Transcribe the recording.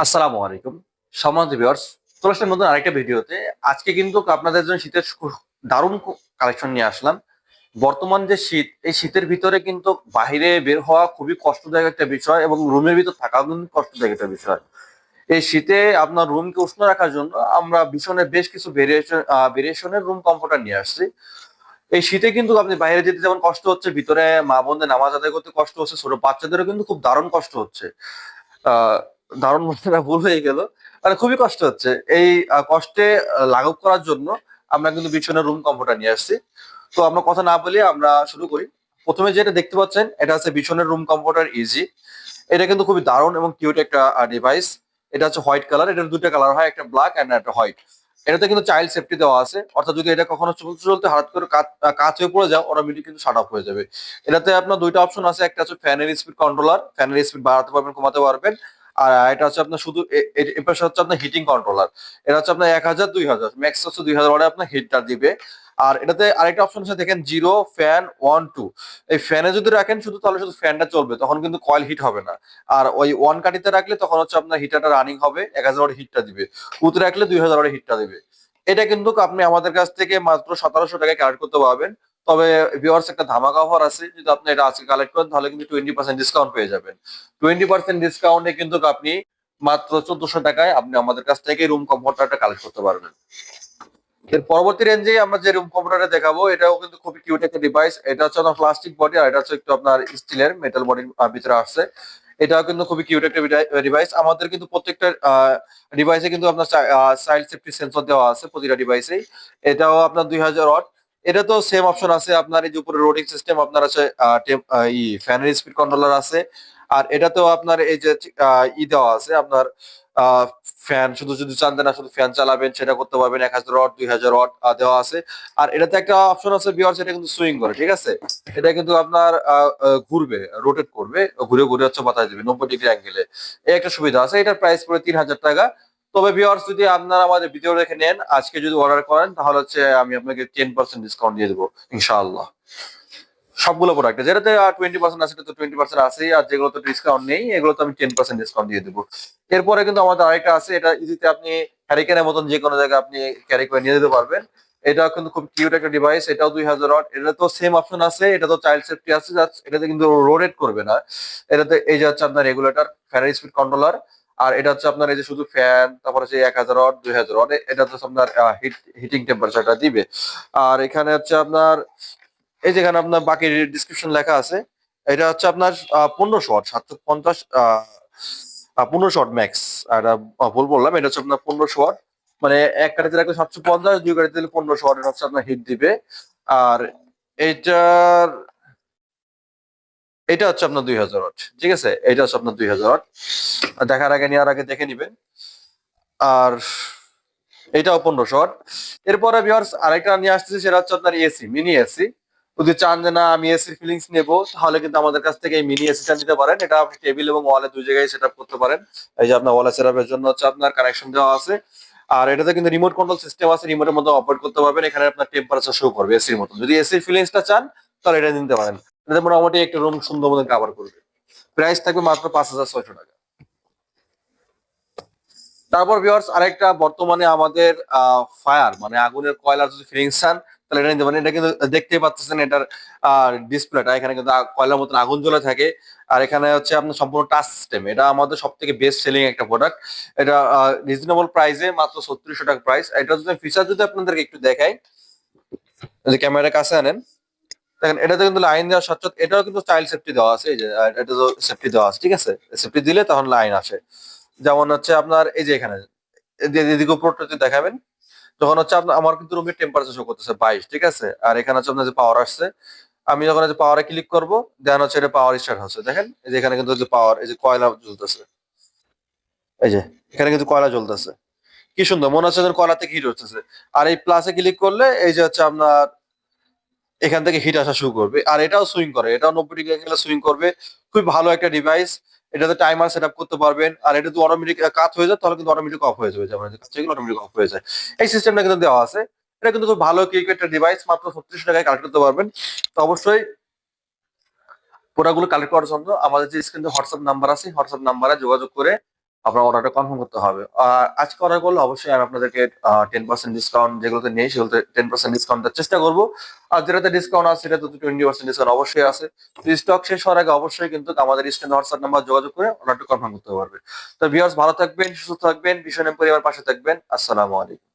আসসালামু আলাইকুম সম্মানিত ভিউয়ার্স, চলে আসলাম নতুন আরেকটা ভিডিওতে। আজকে কিন্তু আপনাদের জন্য শীতের দারুণ কালেকশন নিয়ে আসলাম। বর্তমান যে শীত, এই শীতের ভিতরে কিন্তু বাইরে বের হওয়া খুবই কষ্টদায়ক একটা বিষয় এবং রুমের ভিতর থাকাও কিন্তু কষ্টদায়ক একটা বিষয়। এই শীতে আপনার রুমকে উষ্ণ রাখার জন্য আমরা ভীষণের বেশ কিছু ভেরিয়েশনের রুম কমফোর্টার নিয়ে আসছি। এই শীতে কিন্তু আপনি বাইরে যেতে যেমন কষ্ট হচ্ছে, ভিতরে মা বোনদের নামাজ আদায় করতে কষ্ট হচ্ছে, ছোট বাচ্চাদেরও কিন্তু খুব দারুণ কষ্ট হচ্ছে। আহ দারুণ বলতে না, ভুল হয়ে গেল, মানে খুবই কষ্ট হচ্ছে। এই কষ্টে লাঘব করার জন্য আমরা কিন্তু বিছানার রুম কমফোর্টার নিয়ে আসছি। তো আমরা কথা না বলে আমরা শুরু করি। প্রথমে যেটা দেখতে পাচ্ছেন এটা হচ্ছে বিছানার রুম কমফোর্টার ইজি। এটা কিন্তু খুবই দারুণ এবং কিউট একটা ডিভাইস। এটা হচ্ছে হোয়াইট কালার, এটার দুটো কালার হয়, একটা ব্ল্যাক এন্ড একটা হোয়াইট। এটাতে কিন্তু চাইল্ড সেফটি দেওয়া আছে, অর্থাৎ যদি এটা কখনো চলতে চলতে হঠাৎ করে কাজ হয়ে পড়ে যাও, অটোমেটিক কিন্তু শাট অফ হয়ে যাবে। এটাতে আপনার দুইটা অপশন আছে, একটা হচ্ছে ফ্যানের স্পিড কন্ট্রোলার, ফ্যানের স্পিড বাড়াতে পারবেন কমাতে পারবেন। আর এটা হচ্ছে আপনার শুধু এর পাশে হচ্ছে আপনার হিটিং কন্ট্রোলার। এটা হচ্ছে আপনার 1000 2000 ম্যাক্স হচ্ছে 2000 ওয়াটে আপনার হিটটা দিবে। আর এটাতে আরেকটা অপশন আছে, দেখেন জিরো ফ্যান 1 2। এই ফ্যানে যদি রাখেন শুধু, তাহলে শুধু ফ্যানটা চলবে, তখন কিন্তু কয়েল হিট হবে না। আর ওই 1 কাটিতে রাখলে তখন হচ্ছে আপনার হিটারটা রানিং হবে, 1000 ওয়াটের হিটটা দিবে। উত রাখলে 2000 ওয়াটের হিটটা দিবে। এটা কিন্তু আপনি আমাদের কাছ থেকে মাত্র 1700 টাকায় কালেক্ট করতে পারবেন। তবে ভিউয়ার্স, একটা ধামাকা অফার আছে, যদি আপনি এটা আজকে কালেক্ট করেন তাহলে কিন্তু 20% ডিসকাউন্ট পেয়ে যাবেন। 20% ডিসকাউন্টে কিন্তু আপনি মাত্র 1400 টাকায় আপনি আমাদের কাছ থেকে রুম কমফোর্টারটা কালেক্ট করতে পারবেন। এর পরবর্তী রেঞ্জে আমরা যে রুম কম্পিউটারটা দেখাবো, এটাও কিন্তু খুবই কিউট একটা ডিভাইস। এটা হচ্ছে আপনার প্লাস্টিক বডি, আর এটা হচ্ছে একটু আপনার স্টিলের মেটাল বডির ভিতরে আসছে। এটাও কিন্তু খুবই কিউট একটা ডিভাইস। আমাদের কিন্তু প্রত্যেকটা ডিভাইসে কিন্তু আপনার চাইল্ড সেফটি সেন্সর দেওয়া আছে প্রতিটা ডিভাইসেই। এটাও আপনার 2000 ওয়াট। এটা তো সেম অপশন আছে আপনার, এই যে উপরে রোডিং সিস্টেম আপনার আছে, ফ্যানের স্পিড কন্ট্রোলার আছে। আর এটাতেও আপনার এই যে দেওয়া আছে আপনার, ফ্যান শুধু যদি চান না শুধু ফ্যান চালাবেন সেটা করতে পারবেন, 1000 ওয়াট 2000 ওয়াট দেওয়া আছে। আর এটাতে একটা অপশন আছে বিয়ার, সেটা কিন্তু সুইং করে, ঠিক আছে। এটা কিন্তু আপনার ঘুরবে, রোটেট করবে, ঘুরে ঘুরে হচ্ছে বাতাস দিবে 90 ডিগ্রি অ্যাঙ্গেলে। এই একটা সুবিধা আছে। এটার প্রাইস পড়ে 3000 টাকা। তবে ভিউয়ার্স, যদি আপনারা আমাদের ভিডিও দেখে নেন, আজকে যদি অর্ডার করেন, তাহলে হচ্ছে আমি আপনাকে 10% ডিসকাউন্ট দিয়ে দেবো ইনশাআল্লাহ। সবগুলো প্রোডাক্টে যেটাতে 20% আছে, সেটা তো 20% আছেই, আর যেগুলো তো ডিসকাউন্ট নেই এগুলো তো আমি 10% ডিসকাউন্ট দিয়ে দেবো। এরপরে কিন্তু আমাদের আরেকটা আছে, এটা ইজিতে আপনি হ্যারিকেনের মতন যে কোনো জায়গায় আপনি ক্যারি করে নিয়ে যেতে পারবেন। এটা কিন্তু খুব কিউট একটা ডিভাইস, এটাও 2000 ওয়াট। এটা তো সেম অপশন আছে, এটা তো চাইল্ড সেফটি আছে, এটাতে কিন্তু রোটেট করবে না। এটাতে এই যে হচ্ছে আপনার রেগুলেটর, ফ্যানের স্পিড কন্ট্রোলার। আর এটা হচ্ছে আপনার এই যে শুধু ফ্যান, তারপর হচ্ছে 1000 ওয়াট 2000 ওয়াট, এটা হচ্ছে আপনার হিটিং টেম্পারেচারটা দিবে। আর এখানে হচ্ছে আপনার এই যেখানে আপনার বাকি ডিসক্রিপশন লেখা আছে, এটা হচ্ছে আপনার 1500 ওয়াট 750, 1500 ওয়াট ম্যাক্স। এটা ভুল বললাম, এটা হচ্ছে আপনার 1500 ওয়াট। মানে এক কাঠিতে রাখলে 750, দুই কাঠিতে দিলে 1500 ওয়াট হচ্ছে আপনার হিট দিবে। আর এইটার এটা হচ্ছে আপনার 2000 ওয়াট, ঠিক আছে। এটা হচ্ছে আপনার 2000 ওয়াট। দেখার আগে নেওয়ার আগে দেখে নিবেন। আর এটাও 1500 ওয়াট। এরপরে ভিউয়ার্স আরেকটা নিয়ে আসতেছি, সেটা হচ্ছে আপনার এসি, মিনি এসি। যদি চান যে না আমি এসির ফিলিংস নেবো, তাহলে কিন্তু আমাদের কাছ থেকে এই মিনি এসিটা নিতে পারেন। এটা আপনি টেবিল এবং ওয়ালে দুই জায়গায় সেট আপ করতে পারেন। এই যে আপনার ওয়ালে সেট আপের জন্য হচ্ছে আপনার কানেকশন দেওয়া আছে। আর এটাতে কিন্তু রিমোট কন্ট্রোল সিস্টেম আছে, রিমোটের মধ্যে অপারেট করতে পারবেন। এখানে আপনার টেম্পারেচার শো করবে এসির মতো। যদি এসির ফিলিংসটা চান, তাহলে এটা নিতে পারেন। এটাতে মোটামুটি একটা রুম সুন্দর মতো কাভার করবে। প্রাইস থাকবে মাত্র 5600 টাকা। তারপর ভিউয়ার্স আরেকটা, বর্তমানে আমাদের ফায়ার মানে আগুনের কয়লার যদি ফিলিংস চান, তাহলে এটা নিতে পারেন। এটা কিন্তু দেখতেই পাচ্ছেন, এটার ডিসপ্লেটা এখানে কিন্তু কয়লার মতন আগুন জ্বলে থাকে। আর এখানে হচ্ছে আপনার সম্পূর্ণ টাচ সিস্টেম। এটা আমাদের সব থেকে বেস্ট সেলিং একটা প্রোডাক্ট। এটা রিজনেবল প্রাইসে মাত্র 3600 টাকা প্রাইস। এটা যদি ফিচার যদি আপনাদেরকে একটু দেখাই, যদি ক্যামেরার কাছে আনেন, দেখেন এটাতে কিন্তু লাইন দেওয়ার সাথে সাথে এটাও কিন্তু চাইল্ড সেফটি দেওয়া আছে। এই যে এটা তো সেফটি দেওয়া আছে, ঠিক আছে। সেফটি দিলে তখন লাইন আসে। যেমন হচ্ছে আপনার এই যে এখানে এদিকে উপরটা যদি দেখাবেন, যখন হচ্ছে আপনার আমার কিন্তু রুমের টেম্পারেচার শো করতেছে 22, ঠিক আছে। আর এখানে হচ্ছে আপনার যে পাওয়ার আসছে, আমি যখন হচ্ছে পাওয়ারে ক্লিক করবো, দেন হচ্ছে এটা পাওয়ার স্টার্ট হচ্ছে। দেখেন এই যে এখানে কিন্তু যে পাওয়ার, এই যে কয়লা জ্বলতেছে, এই যে এখানে কিন্তু কয়লা জ্বলতেছে। কি সুন্দর, মনে হচ্ছে যেন কয়লা থেকে হিট হচ্ছে। আর এই প্লাসে ক্লিক করলে এই যে হচ্ছে আপনার এখান থেকে হিট আসা শুরু করবে। আর এটাও সুইং করে, এটাও 90 ডিগ্রি অ্যাঙ্গেলে সুইং করবে। খুব ভালো একটা ডিভাইস। এটাতে টাইমার সেট আপ করতে পারবেন। আর এটা যদি অটোমেটিক কাজ হয়ে যায়, তাহলে কিন্তু অটোমেটিক অফ হয়ে যাবে, যেমন কাজগুলো অটোমেটিক অফ হয়ে যায়। এই সিস্টেমটা কিন্তু দেওয়া আছে। এটা কিন্তু খুব ভালো কিক একটা ডিভাইস, মাত্র 36 টাকায় কালেক্ট করতে পারবেন। তো অবশ্যই প্রোডাক্টগুলো কালেক্ট করার জন্য আমাদের যে স্ক্রিনে হোয়াটসঅ্যাপ নাম্বার আছে, হোয়াটসঅ্যাপ নাম্বারে যোগাযোগ করে আপনার অর্ডারটা কনফার্ম করতে হবে। আর আজকে অর্ডার করলে অবশ্যই আমি আপনাদেরকে 10% ডিসকাউন্ট, যেগুলোতে নেই সেগুলোতে 10% ডিসকাউন্ট দেওয়ার চেষ্টা করবো। আর যেটাতে ডিসকাউন্ট আছে সেটাতে তো 20% ডিসকাউন্ট অবশ্যই আছে। স্টক শেষ হওয়ার আগে অবশ্যই কিন্তু আমাদের স্ক্রিনে হোয়াটসঅ্যাপ নাম্বার যোগাযোগ করে অর্ডারটা কনফার্ম করতে পারবে। তো ভিউয়ার্স, ভালো থাকবেন, সুস্থ থাকবেন, ভীষণ পরিবার পাশে থাকবেন। আসসালামু আলাইকুম।